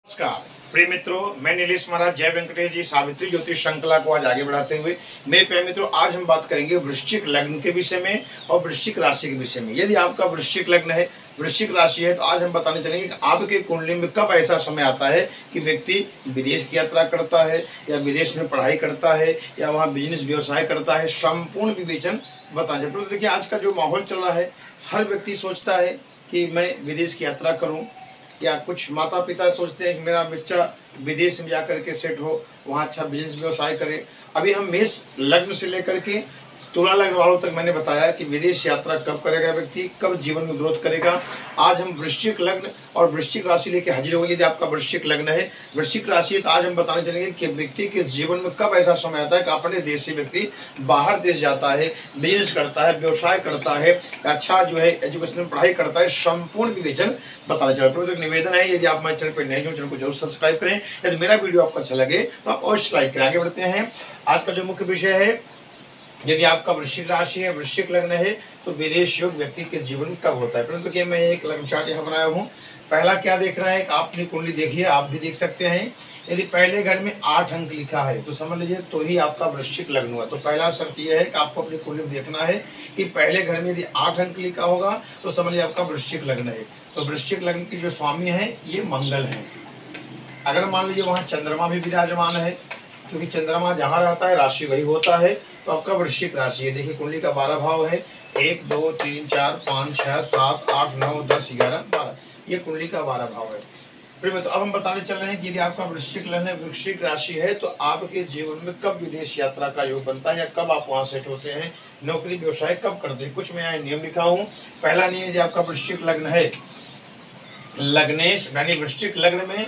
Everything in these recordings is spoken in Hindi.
नमस्कार प्रिय मित्रों, मैं नीलेश महाराज जय वेंकटेश जी सावित्री ज्योतिष श्रृंखला को आज आगे बढ़ाते हुए मेरे प्रिय मित्रों, आज हम बात करेंगे वृश्चिक लग्न के विषय में और वृश्चिक राशि के विषय में। यदि आपका वृश्चिक लग्न है, वृश्चिक राशि है, तो आज हम बताने चलेंगे कि आपके कुंडली में कब ऐसा समय आता है कि व्यक्ति विदेश की यात्रा करता है या विदेश में पढ़ाई करता है या वहाँ बिजनेस व्यवसाय करता है। संपूर्ण विवेचन बताएं। तो देखिए, आज का जो माहौल चल रहा है, हर व्यक्ति सोचता है कि मैं विदेश की यात्रा करूँ, या कुछ माता पिता सोचते हैं कि मेरा बच्चा विदेश में जाकर के सेट हो, वहाँ अच्छा बिजनेस व्यवसाय करे। अभी हम मेष लग्न से लेकर के तुला लग्न वालों तक मैंने बताया कि विदेश यात्रा कब करेगा व्यक्ति, कब जीवन में ग्रोथ करेगा। आज हम वृश्चिक लग्न और वृश्चिक राशि लेके हाजिर होंगे। यदि आपका वृश्चिक लग्न है, वृश्चिक राशि है, तो आज हम बताने चलेंगे कि व्यक्ति के जीवन में कब ऐसा समय आता है कि अपने देश से व्यक्ति बाहर देश जाता है, बिजनेस करता है, व्यवसाय करता है, अच्छा जो है एजुकेशन में पढ़ाई करता है। संपूर्ण विवेचन बताने चला। तो एक निवेदन है, यदि आप हमारे चैनल पर नए हो, चैनल को जरूर सब्सक्राइब करें। यदि मेरा वीडियो आपको अच्छा लगे तो आप अवश्य लाइक करें। आगे बढ़ते हैं। आज का जो मुख्य विषय है, यदि आपका वृश्चिक राशि है, वृश्चिक लग्न है, तो विदेश योग व्यक्ति के जीवन में कब होता है। परंतु कि मैं एक लग्न चार्ट यहाँ बनाया हूँ। पहला क्या देख रहा है कि आप अपनी कुंडली देखिए, आप भी देख सकते हैं। यदि पहले घर में 8 अंक लिखा है तो समझ लीजिए तो ही आपका वृश्चिक लग्न हुआ। तो पहला शर्त यह है कि आपको अपनी कुंडली में देखना है कि पहले घर में यदि 8 अंक लिखा होगा तो समझ लीजिए आपका वृश्चिक लग्न है। तो वृश्चिक लग्न की जो स्वामी है ये मंगल है। अगर मान लीजिए वहाँ चंद्रमा भी विराजमान है, क्योंकि चंद्रमा जहाँ रहता है राशि वही होता है, तो आपका वृश्चिक राशि है। देखिए कुंडली का 12 भाव है, 1 2 3 4 5 6 7 8 9 10 11 12, ये कुंडली का 12 भाव है। प्रिय तो अब हम बताने चल रहे हैं कि यदि आपका वृश्चिक लग्न है, वृश्चिक राशि है, तो आपके जीवन में कब विदेश यात्रा का योग बनता है या कब आप वहाँ सेट होते हैं, नौकरी व्यवसाय कब करते हैं। कुछ मैं यहाँ नियम लिखा हूँ। पहला नियम, यदि आपका वृश्चिक लग्न है, लग्नेश यानी वृश्चिक लग्न में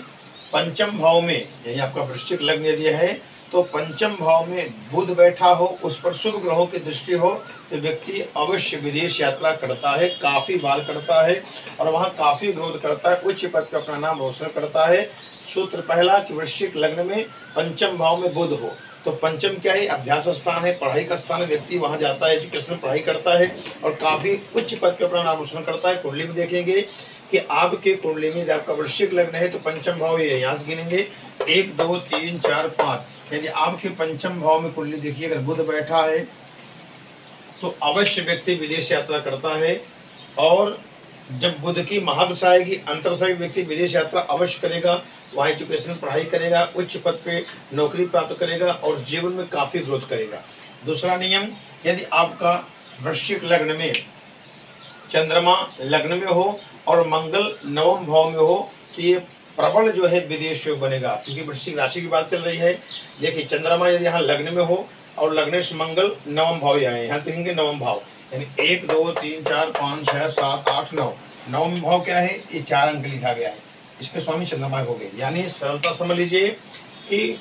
पंचम भाव में, यानी आपका वृश्चिक लग्न यदि है तो पंचम भाव में बुध बैठा हो, उस पर शुभ ग्रहों की दृष्टि हो, तो व्यक्ति अवश्य विदेश यात्रा करता है, काफी बार करता है और वहाँ काफी ग्रोथ करता है, उच्च पद पर अपना नाम रोशन करता है। सूत्र पहला कि वृश्चिक लग्न में पंचम भाव में बुध हो, तो पंचम क्या है, अभ्यास स्थान है, पढ़ाई का स्थान है। व्यक्ति वहाँ जाता है, एजुकेशन में पढ़ाई करता है और काफी उच्च पद पर अपना नाम रोशन करता है। कुंडली में देखेंगे कि आपके कुंडली में यदि आपका वृश्चिक लग्न है तो पंचम भाव ये यहाँ से गिनेंगे 1 2 3 4 5। यदि आपके पंचम भाव में कुंडली देखिए, अगर बुध बैठा है तो अवश्य व्यक्ति विदेश यात्रा करता है। और जब बुध की महादशा आएगी, अंतरदशा व्यक्ति विदेश यात्रा अवश्य करेगा, वहाँ एजुकेशन पढ़ाई करेगा, उच्च पद पे नौकरी प्राप्त करेगा और जीवन में काफी ग्रोथ करेगा। दूसरा नियम, यदि आपका वृश्चिक लग्न में चंद्रमा लग्न में हो और मंगल नवम भाव में हो, तो ये प्रबल जो है विदेश योग बनेगा। क्योंकि वृश्चिक राशि की बात चल रही है। देखिए चंद्रमा यदि यहाँ लग्न में हो और लग्नेश मंगल नवम भाव यहाँ देखेंगे नवम भाव, यानी 1 2 3 4 5 6 7 8 9, नवम भाव क्या है, ये 4 अंक लिखा गया है, इसके स्वामी चंद्रमा हो गए। यानी सरलता समझ लीजिए कि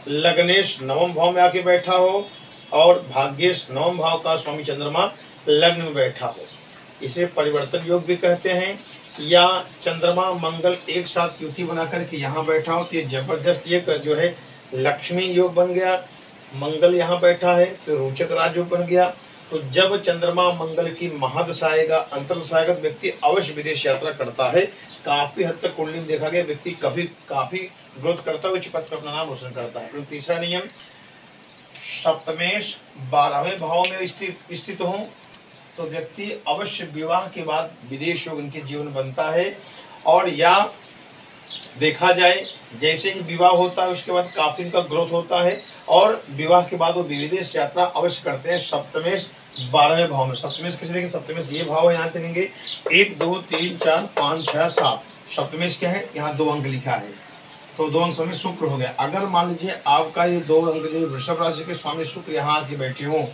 लग्नेश नवम भाव में आके बैठा हो और भाग्येश नवम भाव का स्वामी चंद्रमा लग्न में बैठा हो, इसे परिवर्तन योग भी कहते हैं। या चंद्रमा मंगल एक साथ युति बना करके यहाँ बैठा हो, तो ये जबरदस्त ये जो है लक्ष्मी योग बन गया। मंगल यहाँ बैठा है तो रोचक राजयोग बन गया। तो जब चंद्रमा मंगल की महादशा आएगा, अंतरदशा आएगा, तो व्यक्ति अवश्य विदेश यात्रा करता है। काफी हद तक कुंडली में देखा गया व्यक्ति काफी ग्रोथ करता है, उच्च पद पर अपना नाम रोशन करता है। तीसरा नियम, सप्तमेश 12वें भाव में स्थित हो तो व्यक्ति अवश्य विवाह के बाद विदेश योग उनके जीवन बनता है। और या देखा जाए जैसे ही विवाह होता है उसके बाद काफी उनका ग्रोथ होता है और विवाह के बाद वो विदेश यात्रा अवश्य करते हैं। सप्तमेश 12वें भाव में, सप्तमेश किसे देखेंगे, सप्तमेश ये भाव है, यहाँ देखेंगे 1 2 3 4 5 6 7। सप्तमेश क्या है, यहाँ 2 अंक लिखा है, तो 2 अंक स्वामी शुक्र हो गया। अगर मान लीजिए आपका ये 2 अंक जो वृषभ राशि के स्वामी शुक्र यहाँ आके बैठे हों,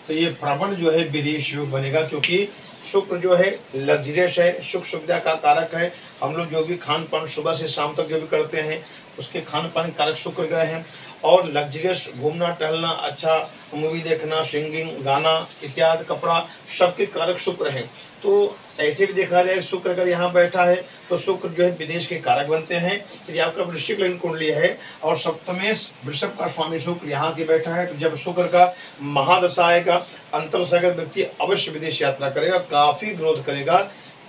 तो ये प्रबल जो है विदेश योग बनेगा। क्योंकि शुक्र जो है लग्जरियस है, सुख सुविधा का कारक है। हम लोग जो भी खान पान सुबह से शाम तक जो भी करते हैं उसके खान पान कारक शुक्र ग्रह हैं। और लग्जरियस घूमना टहलना, अच्छा मूवी देखना, सिंगिंग, गाना इत्यादि, कपड़ा, सबके कारक शुक्र हैं। तो ऐसे भी देखा जाए शुक्र अगर यहाँ बैठा है तो शुक्र जो है विदेश के कारक बनते हैं। यदि आपका वृश्चिक लग्न कुंडली है और सप्तमेश वृषभ का स्वामी शुक्र यहाँ के बैठा है, तो जब शुक्र का महादशा आएगा, अंतरदशा आएगा, व्यक्ति अवश्य विदेश यात्रा करेगा, काफी ग्रोथ करेगा,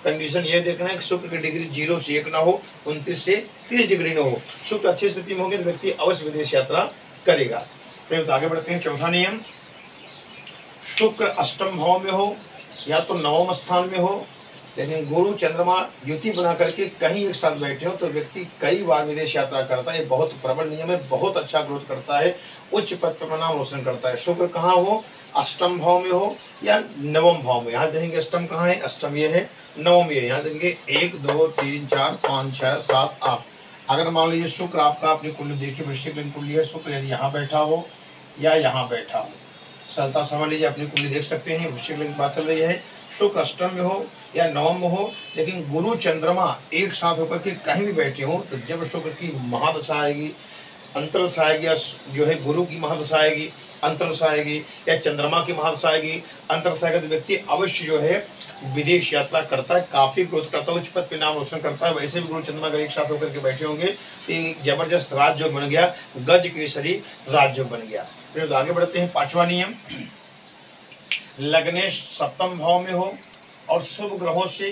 कंडीशन ये देखना है कि शुक्र की डिग्री 0 से 1 ना हो, 29 से 30 डिग्री न हो। शुक्र अच्छी स्थिति में होगी तो व्यक्ति अवश्य विदेश यात्रा करेगा। फिर आगे बढ़ते हैं। चौथा नियम, शुक्र अष्टम भाव में हो या तो नवम स्थान में हो, लेकिन गुरु चंद्रमा युति बना करके कहीं एक साथ बैठे हो तो व्यक्ति कई बार विदेश यात्रा करता है। ये बहुत प्रबल नियम है, बहुत अच्छा ग्रोथ करता है, उच्च पद पर नाम रोशन करता है। शुक्र कहाँ हो, अष्टम भाव में हो या नवम भाव में। यहाँ देखेंगे अष्टम कहाँ है, अष्टम ये है, नवम ये। यहाँ देखेंगे 1 2 3 4 5 6 7 8। अगर मान लीजिए शुक्र आपका अपनी कुंडली देखिए, वृश्चिक लग्न कुंडली है, शुक्र यदि यहाँ बैठा हो या यहाँ बैठा हो, सरलता समझ लीजिए, अपनी कुंडली देख सकते हैं, वृश्चिक लग्न की बात चल रही है। शुक्र अष्टम में हो या नवम में हो, लेकिन गुरु चंद्रमा एक साथ होकर के कहीं भी बैठे हो तो जब शुक्र की महादशा आएगी, अंतरदशा आएगी, या जो है गुरु की महादशा आएगी, अंतरदशा आएगी, या चंद्रमा की महादशा आएगी, अंतरदशा आएगी, तो व्यक्ति अवश्य जो है विदेश यात्रा करता है, काफी ग्रोथ करता है, उच्च पद पे नाम रोशन करता है। वैसे भी गुरु चंद्रमा अगर एक साथ होकर के बैठे होंगे तो एक जबरदस्त राजयोग बन गया, गज केसरी राजयोग बन गया। फिर आगे बढ़ते हैं। पांचवा नियम, लग्नेश सप्तम भाव में हो और शुभ ग्रहों से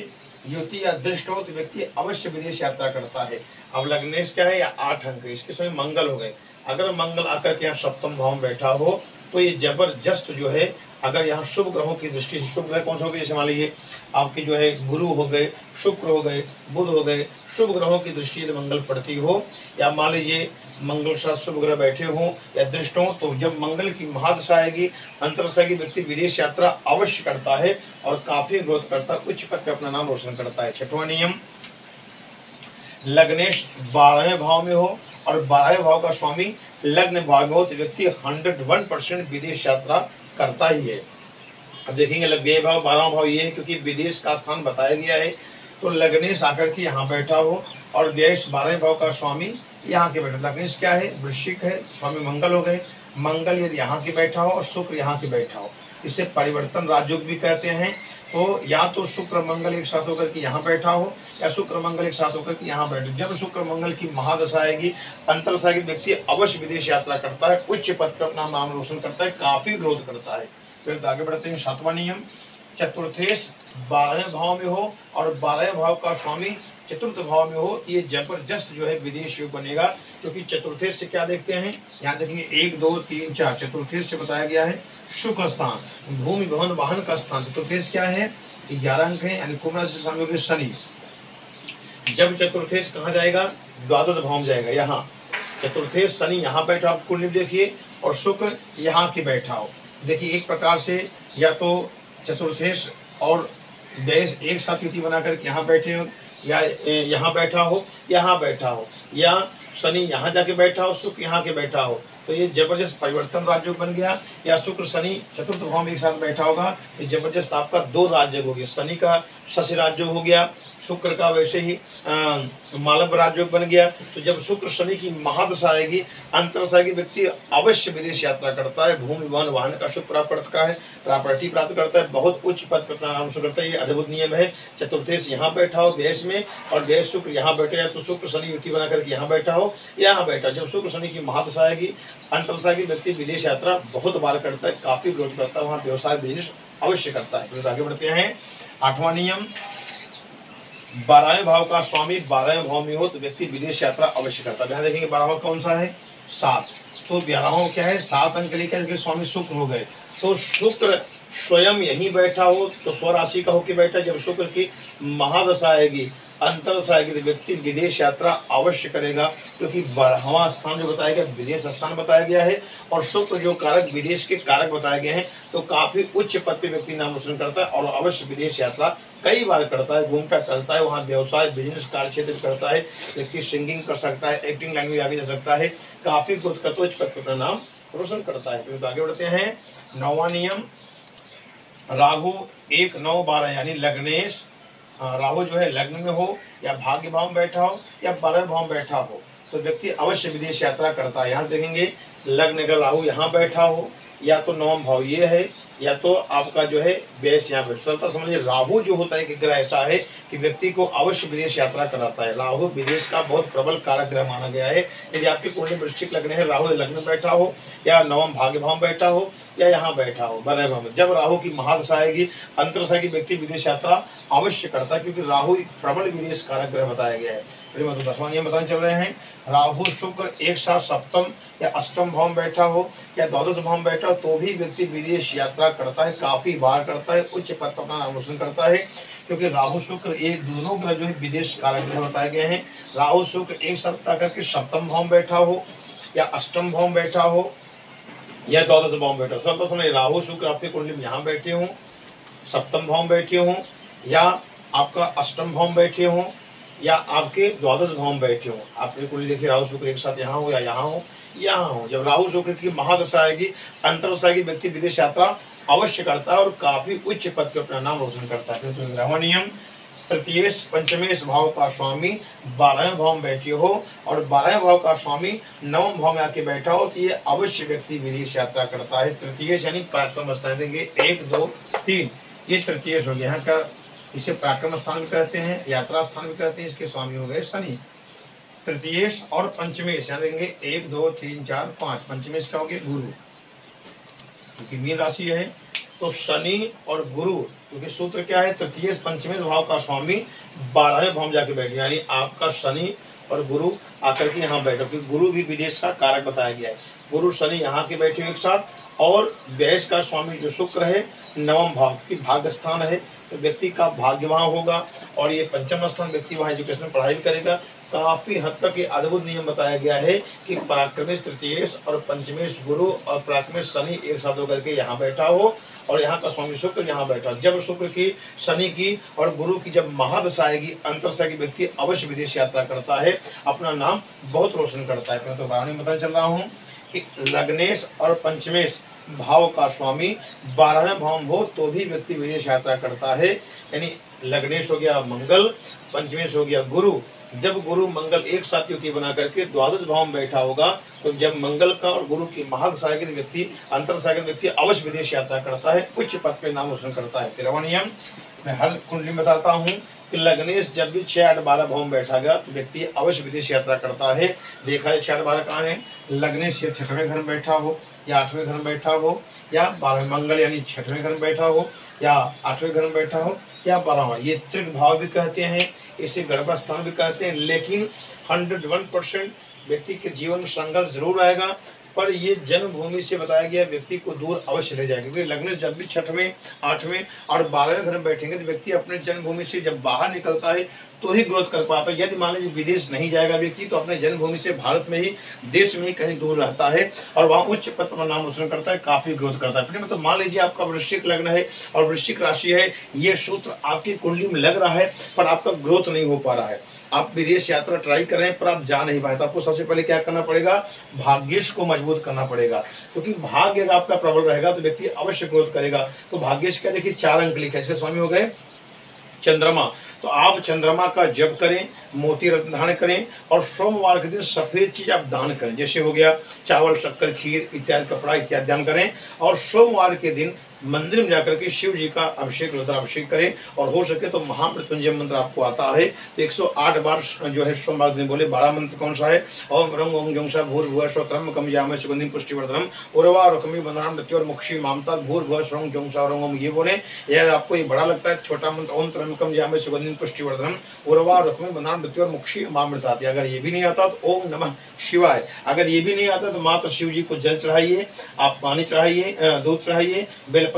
युति या दृष्ट हो तो व्यक्ति अवश्य विदेश यात्रा करता है। अब लग्नेश क्या है, या 8 अंक, इसके समय मंगल हो गए। अगर मंगल आकर के यहाँ सप्तम भाव में बैठा हो तो ये जबरदस्त जो है, अगर यहाँ शुभ ग्रहों की दृष्टि से, शुभ ग्रह कौन से हो गए, जैसे मान लीजिए आपके जो है गुरु हो गए, शुक्र हो गए, बुध हो गए, शुभ ग्रहों की दृष्टि यदि मंगल पड़ती हो, या मान लीजिए मंगल के साथ शुभ ग्रह बैठे हों या दृष्ट हों, तो जब मंगल की महादशा आएगी, अंतरदशा की, व्यक्ति विदेश यात्रा अवश्य करता है और काफी ग्रोथ करता है, उच्च पद पर अपना नाम रोशन करता है। छठवां नियम, लग्नेश 12वें भाव में हो और 12वें भाव का स्वामी लग्न भाव में हो तो व्यक्ति 101% विदेश यात्रा करता ही है। अब देखेंगे लग्न भाव 12वां भाव ये है क्योंकि विदेश का स्थान बताया गया है, तो लग्नेश आकर के यहाँ बैठा हो और व्यय 12वें भाव का स्वामी यहाँ के बैठा। लग्नेश क्या है, वृश्चिक है, स्वामी मंगल हो गए। मंगल यदि यहाँ के बैठा हो और शुक्र यहाँ के बैठा हो, इसे परिवर्तन राजयोग भी कहते हैं। तो या तो शुक्र मंगल एक साथ होकर के यहाँ बैठा हो या शुक्र मंगल एक साथ होकर के यहाँ बैठे। जब शुक्र मंगल की महादशा आएगी, अंतरदशा आएगी, व्यक्ति अवश्य विदेश यात्रा करता है, उच्च पद पर अपना नाम रोशन करता है, काफी ग्रोथ करता है। फिर आगे बढ़ते हैं। 7वां नियम, चतुर्थेश 12वें भाव में हो और 12वें भाव का स्वामी चतुर्थ भाव में हो, ये जबरदस्त जो है विदेश योग बनेगा। क्योंकि चतुर्थेश से क्या देखते हैं, यहाँ देखेंगे 1 2 3 4, चतुर्थेश से बताया गया है सुख स्थान, भूमि भवन वाहन का स्थान। चतुर्थेश क्या है, 11 अंक है, यानी कुंभ राशि से शामिल होकर शनि। जब चतुर्थेश कहाँ जाएगा, द्वादश भाव में जाएगा। यहाँ चतुर्थेश शनि यहाँ बैठा, आप कुंडली देखिए, और शुक्र यहाँ के बैठा हो। देखिए एक प्रकार से या तो चतुर्थेश और व्यय एक साथ युति बनाकर यहाँ बैठे हो, या यहाँ बैठा हो, यहाँ बैठा हो, या शनि यहाँ जाके बैठा हो, शुक्र यहाँ के बैठा हो, तो ये जबरदस्त परिवर्तन राजयोग बन गया। या शुक्र शनि चतुर्थ भाव में एक साथ बैठा होगा, ये जबरदस्त आपका 2 राजयोग हो गया। शनि का शशि राजयोग हो गया, शुक्र का वैसे ही मालव राजयोग बन गया। तो जब शुक्र शनि की महादशा आएगी, अंतरदशा आएगी, व्यक्ति अवश्य विदेश यात्रा करता है, भूमि भवन वाहन का सुख प्राप्त करता है, प्रॉपर्टी प्राप्त करता है, बहुत उच्च पद पर नाम करता है। ये अद्भुत नियम है। चतुर्थेश यहाँ बैठा हो व्यय में और व्यय शुक्र यहाँ बैठे, या तो शुक्र शनि युति बना करके यहाँ बैठा हो, यहाँ बैठा। जब शुक्र शनि की महादशा आएगी, अंतरदशा की, व्यक्ति विदेश यात्रा बहुत बार करता है, काफी ग्रोथ करता है, वहाँ व्यवसाय बिजनेस अवश्य करता है। फिर आगे बढ़ते हैं। 8वां नियम, 12वें भाव का स्वामी 12वें भाव में हो तो व्यक्ति विदेश यात्रा अवश्य करता है। यहाँ देखेंगे 12वां भाव कौन सा है, 7, तो 11वां क्या है, 7 अंक लेकर स्वामी शुक्र हो गए। तो शुक्र स्वयं यहीं बैठा हो तो स्वराशि का होकर बैठा, जब शुक्र की महादशा आएगी, अंतरदशा आएगी, तो व्यक्ति विदेश यात्रा अवश्य करेगा। क्योंकि 12वां स्थान जो बताया गया विदेश स्थान बताया गया है, और शुक्र जो कारक विदेश के कारक बताए गए हैं, तो काफी उच्च पद पे व्यक्ति नाम रोशन करता है और अवश्य विदेश यात्रा कई बार करता है, घूमता टहलता है, वहाँ व्यवसाय बिजनेस कार्य क्षेत्र करता है। व्यक्ति सिंगिंग कर सकता है, एक्टिंग लाइन में आगे जा सकता है, काफी ग्रोथ करता है, उच्च पद पे अपना नाम रोशन करता है। तो आगे बढ़ते हैं। 9वां नियम, राहु 1 9 12, यानी लग्नेश, राहु जो है लग्न में हो या भाग्य भाव में बैठा हो या 12वें भाव में बैठा हो, तो व्यक्ति अवश्य विदेश यात्रा करता है। यहाँ देखेंगे लग्न का राहु यहाँ बैठा हो, या तो नवम भाव ये है, या तो आपका जो है बेस यहाँ बैठ चलता। समझिए राहु जो होता है कि ग्रह ऐसा है कि व्यक्ति को अवश्य विदेश यात्रा कराता है। राहु विदेश का बहुत प्रबल कारक ग्रह माना गया है। यदि आपकी कुंडली वृश्चिक लग्न है, राहु लग्न में बैठा हो, या नवम भाग्य भाव बैठा हो, या यहाँ बैठा हो बलय भाव में, जब राहु की महादशा आएगी, अंतरदशा की, व्यक्ति विदेश यात्रा अवश्य करता है, क्योंकि राहु एक प्रबल विदेश कारक ग्रह बताया गया है। दसवां ये बताने चल रहे हैं, राहु शुक्र एक साथ सप्तम या अष्टम भाव में बैठा हो या द्वादश भाव में बैठा हो तो भी व्यक्ति विदेश यात्रा करता है, काफी बार करता है, उच्च पद पर अपना नाम रोशन करता है, क्योंकि राहु शुक्र ये दोनों ग्रह जो है विदेश कारक ग्रह बताए गए हैं। राहु शुक्र एक साथ आकर के सप्तम भाव में बैठा हो या अष्टम भाव में बैठा हो या द्वादश भाव में बैठा हो। तो समझ राहु शुक्र आपके कुंडली में यहाँ बैठे हों, सप्तम भाव में बैठे हों, या आपका अष्टम भाव में बैठे हों, या आपके द्वादश भाव में बैठे हो। आपने कुंडली देखिए राहु शुक्र एक साथ यहाँ हो या यहाँ हो, यहाँ हो। जब राहु शुक्र की महादशा आएगी, अंतरदशा आएगी, व्यक्ति विदेश यात्रा अवश्य करता है और काफी उच्च पद पर अपना नाम रोशन करता है। तो ग्रह नियम, तृतीयेश पंचमेश भाव का स्वामी 12वें भाव में बैठे हो और 12वें भाव का स्वामी नवम भाव में आके बैठा हो तो ये अवश्य व्यक्ति विदेश यात्रा करता है। तृतीयेश यानी पराक्रम स्थान देंगे 1 2 3, ये तृतीयेश हो गया। यहाँ का इसे पराक्रम स्थान भी कहते हैं, यात्रा स्थान भी कहते हैं। इसके स्वामी हो गए शनि। तृतीयेश और पंचमेश यहाँ देंगे 1 2 3 4 5, पंचमेश का हो गया गुरु, क्योंकि मीन राशि है। तो शनि और गुरु, क्योंकि सूत्र क्या है, तृतीयेश पंचमेश भाव का स्वामी 12वें भाव में जाके बैठे, यानी आपका शनि और गुरु आकर के यहाँ बैठो, क्योंकि गुरु भी विदेश का कारक बताया गया है। गुरु शनि यहाँ के बैठे एक साथ, और व्यय का स्वामी जो शुक्र है नवम भाव की भाग्य स्थान है, तो व्यक्ति का भाग्य वहाँ होगा। और ये पंचम स्थान, व्यक्ति वहाँ एजुकेशन में पढ़ाई भी करेगा। काफी हद तक ये अद्भुत नियम बताया गया है कि पराक्रमेश तृतीयेश और पंचमेश गुरु और पराक्रमेश शनि एक साथ होकर के यहाँ बैठा हो और यहाँ का स्वामी शुक्र यहाँ बैठा। जब शुक्र की, शनि की और गुरु की जब महादशा आएगी, अंतरदशा की, व्यक्ति अवश्य विदेश यात्रा करता है, अपना नाम बहुत रोशन करता है। मैं तो बारहवीं बताने चल रहा हूँ कि लग्नेश और पंचमेश भाव का स्वामी 12वें भाव में हो तो भी व्यक्ति विदेश यात्रा करता है। यानी लग्नेश हो गया मंगल, पंचमेश हो गया गुरु। जब गुरु मंगल एक साथ युति बना करके द्वादश भाव में बैठा होगा तो जब मंगल का और गुरु की महादशा के व्यक्ति, अंतरदशा के व्यक्ति अवश्य विदेश यात्रा करता है, उच्च पद पे नाम रोशन करता है। 13वां नियम मैं हर कुंडली में बताता हूँ कि लग्नेश जब भी 6 8 12 भाव में बैठा गया तो व्यक्ति अवश्य विदेश यात्रा करता है। देखा है 6 8 12 कहाँ है, लग्नेश या 6वें घर में बैठा हो या 8वें घर में बैठा हो या 12वें, मंगल यानी 6वें घर में बैठा हो या 8वें घर में बैठा हो या 12वां, ये त्रिक भाव भी कहते हैं, इसे गर्भ स्थान भी कहते हैं। लेकिन 101% व्यक्ति के जीवन में संघर्ष जरूर आएगा, पर ये जन्मभूमि से बताया गया व्यक्ति को दूर अवश्य ले जाएगा। क्योंकि लग्न जब भी 6वें 8वें और 12वें घर में बैठेंगे तो व्यक्ति अपने जन्मभूमि से जब बाहर निकलता है तो ही ग्रोथ कर पाता है। यदि मान लीजिए विदेश नहीं जाएगा व्यक्ति तो अपने जन्मभूमि से भारत में ही, देश में ही कहीं दूर रहता है और वहाँ उच्च पद पर नाम रोशन करता है, काफी ग्रोथ करता है। मतलब मान लीजिए आपका वृश्चिक लग्न है और वृश्चिक राशि है, ये सूत्र आपकी कुंडली में लग रहा है पर आपका ग्रोथ नहीं हो पा रहा है, आप विदेश यात्रा ट्राई कर रहे हैं पर आप जा नहीं पाए, तो आपको सबसे पहले क्या करना पड़ेगा, भाग्येश को मजबूत करना पड़ेगा। क्योंकि भाग्य अगर आपका प्रबल रहेगा तो व्यक्ति अवश्य ग्रोथ करेगा। तो भाग्येश का देखिए 4 अंक लिखे, इसके स्वामी हो गए चंद्रमा। तो आप चंद्रमा का जप करें, मोती रत्न धारण करें और सोमवार के दिन सफेद चीज आप दान करें, जैसे हो गया चावल, शक्कर, खीर इत्यादि, कपड़ा इत्यादि दान करें। और सोमवार के दिन मंदिर में जाकर के शिव जी का अभिषेक, रुद्राभिषेक करें और हो सके तो महामृत्युंजय मंत्र आपको आता है तो 108 बार जो है सोमवार दिन बोले। 12 मंत्र कौन सा है, ओम रंग ओम जोंसा भूर्भुवः स्वः त्र्यंबकं यामहे सुगंधिं पुष्टिवर्धनम् उर्वारुकमिव बन्धनानां मृत्योर्मुक्षीय मामतात् भूर्भुवः स्वः जोंसा रंग ओम, ये बोले। यह आपको ये बड़ा लगता है छोटा मंत्र, ओम त्र्यंबकं यामहे सुगंधिं पुष्टिवर्धनम् उर्वारुकमिव बन्धनानां मृत्योर्मुक्षीय मामृतात्। अगर ये भी नहीं आता तो ओम नमः शिवाय। अगर ये भी नहीं आता तो मात्र शिव जी को जल चढ़ाइए, आप पानी चढ़ाइए, दूध चढ़ाइए, बेलपत्र,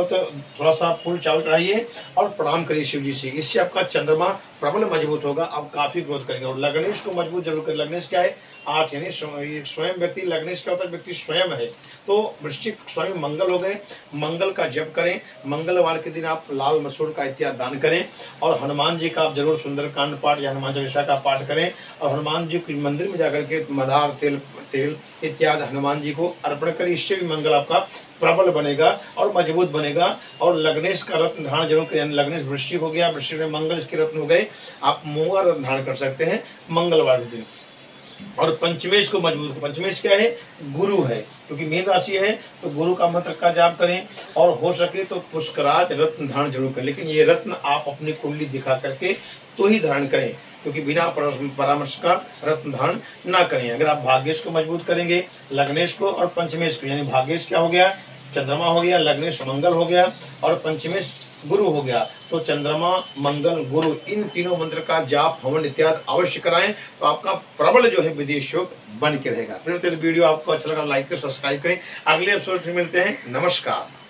थोड़ा सा फूल चावल चढ़ाइए और प्रणाम करिए शिव जी से। इससे आपका चंद्रमा प्रबल मजबूत होगा, आप काफी ग्रोथ करेंगे। और लग्नेश को मजबूत जरूर करें। लग्नेश क्या है, 8, यानी स्वयं व्यक्ति, लग्नेश क्या होता है, व्यक्ति स्वयं है। तो वृश्चिक स्वयं मंगल हो गए, मंगल का जप करें। मंगलवार के दिन आप लाल मसूर का इत्यादि दान करें और हनुमान जी का आप जरूर सुंदरकांड पाठ या हनुमान चालीसा का पाठ करें और हनुमान जी के मंदिर में जाकर के मदार तेल इत्यादि हनुमान जी को अर्पण करें। इससे भी मंगल आपका प्रबल बनेगा और मजबूत बनेगा। और लग्नेश का रत्न धारण जरूर करें। लग्नेश वृश्चिक हो गया, वृश्चिक में मंगल इसके रत्न हो गए, आप मूंगा रत्न धारण कर सकते हैं मंगलवार के दिन। और पंचमेश को मजबूत। पंचमेश क्या है? गुरु है, क्योंकि मीन राशि है तो गुरु का मंत्र का जाप करें, और हो सके तो पुष्कराज रत्न धारण जरूर करें, लेकिन ये रत्न आप अपनी कुंडली दिखा करके तो ही धारण करें, क्योंकि बिना परामर्श का रत्न धारण ना करें। अगर आप भाग्येश को मजबूत करेंगे, लग्नेश को और पंचमेश को, यानी भाग्येश क्या हो गया? चंद्रमा हो गया, लग्नेश मंगल हो गया और पंचमेश गुरु हो गया, तो चंद्रमा मंगल गुरु इन तीनों मंत्र का जाप हवन इत्यादि अवश्य कराएं, तो आपका प्रबल जो है विदेश योग बन के रहेगा। वीडियो आपको अच्छा लगा लाइक करें, सब्सक्राइब करें। अगले एपिसोड में मिलते हैं। नमस्कार।